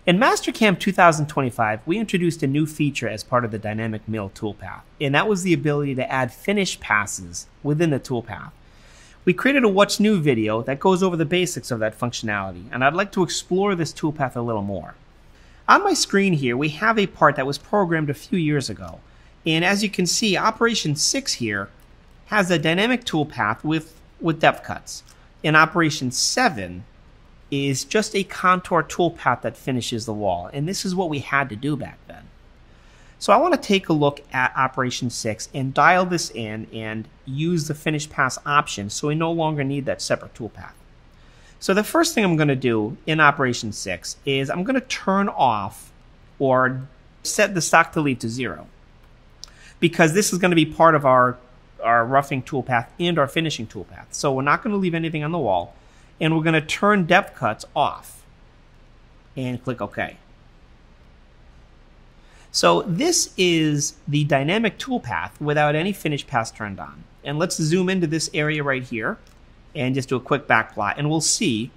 In Mastercam 2025, we introduced a new feature as part of the dynamic mill toolpath, and that was the ability to add finish passes within the toolpath. We created a What's New video that goes over the basics of that functionality, and I'd like to explore this toolpath a little more. On my screen here, we have a part that was programmed a few years ago, and as you can see, Operation 6 here has a dynamic toolpath with depth cuts. In Operation 7 is just a contour toolpath that finishes the wall, and this is what we had to do back then. So I want to take a look at Operation 6 and dial this in and use the finish pass option so we no longer need that separate toolpath. So the first thing I'm going to do in Operation 6 is I'm going to turn off or set the stock to leave to 0, because this is going to be part of our roughing toolpath and our finishing toolpath. So we're not going to leave anything on the wall, and we're going to turn depth cuts off and click OK. So this is the dynamic toolpath without any finish pass turned on. And let's zoom into this area right here and just do a quick back plot, and we'll see,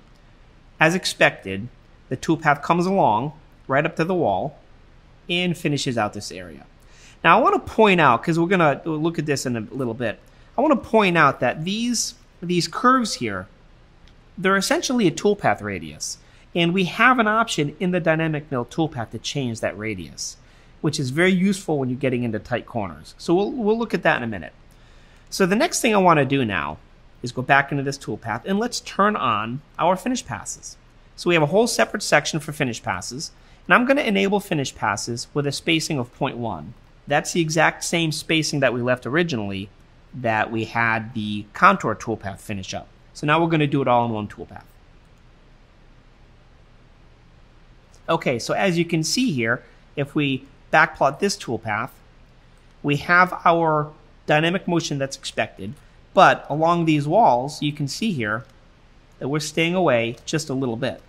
as expected, the toolpath comes along right up to the wall and finishes out this area. Now I want to point out, because we're going to look at this in a little bit, I want to point out that these curves here, they're essentially a toolpath radius, and we have an option in the dynamic mill toolpath to change that radius, which is very useful when you're getting into tight corners. So we'll look at that in a minute. So the next thing I want to do now is go back into this toolpath, and let's turn on our finish passes. So we have a whole separate section for finish passes, and I'm going to enable finish passes with a spacing of 0.1. That's the exact same spacing that we left originally that we had the contour toolpath finish up. So now we're going to do it all in one toolpath. Okay, so as you can see here, if we backplot this toolpath, we have our dynamic motion that's expected, but along these walls, you can see here that we're staying away just a little bit.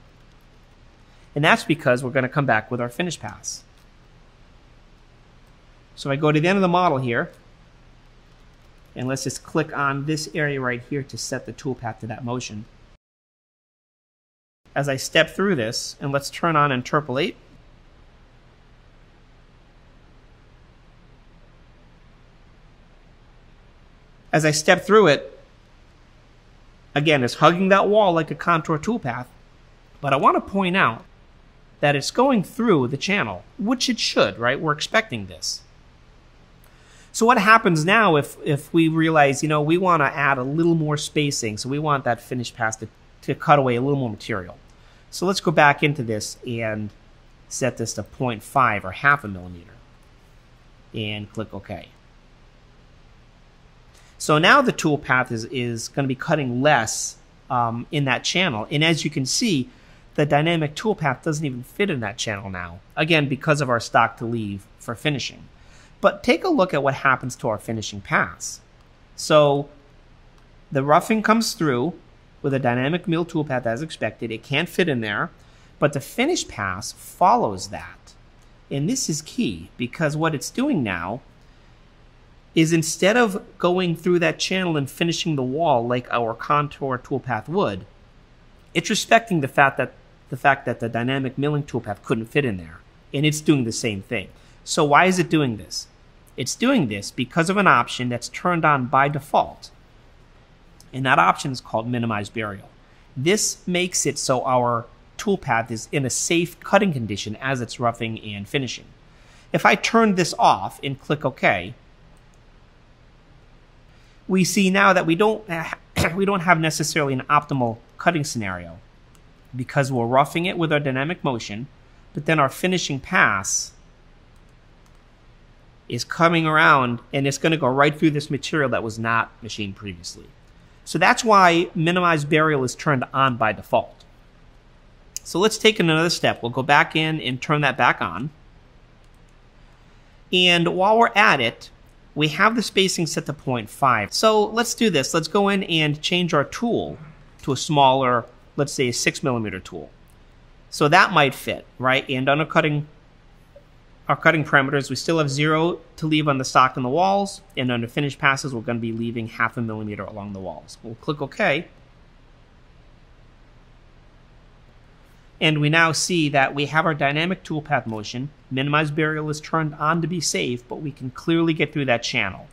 And that's because we're going to come back with our finish pass. So if I go to the end of the model here, and let's just click on this area right here to set the toolpath to that motion. As I step through this, and let's turn on interpolate. As I step through it, again, it's hugging that wall like a contour toolpath, but I want to point out that it's going through the channel, which it should, right? We're expecting this. So what happens now if we realize, we want to add a little more spacing, so we want that finish pass to cut away a little more material. So let's go back into this and set this to 0.5 or half a millimeter and click OK. So now the toolpath is going to be cutting less in that channel. And as you can see, the dynamic toolpath doesn't even fit in that channel now. Again, because of our stock to leave for finishing. But take a look at what happens to our finishing pass. So the roughing comes through with a dynamic mill toolpath as expected. It can't fit in there, but the finish pass follows that. And this is key, because what it's doing now is, instead of going through that channel and finishing the wall like our contour toolpath would, it's respecting the fact that the dynamic milling toolpath couldn't fit in there, and it's doing the same thing. So why is it doing this? It's doing this because of an option that's turned on by default, and that option is called minimize burial. This makes it so our toolpath is in a safe cutting condition as it's roughing and finishing. If I turn this off and click OK, we see now that we don't have necessarily an optimal cutting scenario, because we're roughing it with our dynamic motion, but then our finishing pass is coming around and it's going to go right through this material that was not machined previously. So that's why minimize burial is turned on by default. So let's take another step. We'll go back in and turn that back on. And while we're at it, we have the spacing set to 0.5. So let's do this. Let's go in and change our tool to a smaller, let's say a 6mm tool. So that might fit, right? And on our cutting parameters, we still have 0 to leave on the stock and the walls, and under finish passes, we're going to be leaving 0.5 millimeter along the walls. We'll click OK. And we now see that we have our dynamic toolpath motion. Minimize burial is turned on to be safe, but we can clearly get through that channel.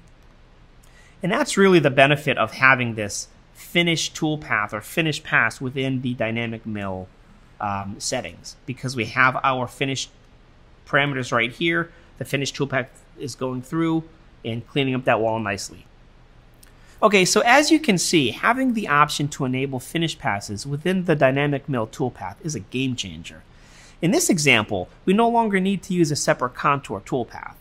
And that's really the benefit of having this finished toolpath or finished pass within the dynamic mill settings, because we have our finished parameters right here. The finished toolpath is going through and cleaning up that wall nicely. Okay, so as you can see, having the option to enable finish passes within the dynamic mill toolpath is a game changer. In this example, we no longer need to use a separate contour toolpath.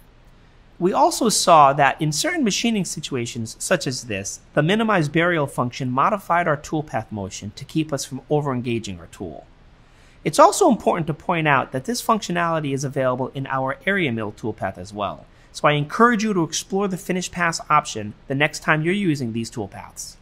We also saw that in certain machining situations such as this, the minimize burial function modified our toolpath motion to keep us from over-engaging our tool. It's also important to point out that this functionality is available in our area mill toolpath as well. So I encourage you to explore the finish pass option the next time you're using these toolpaths.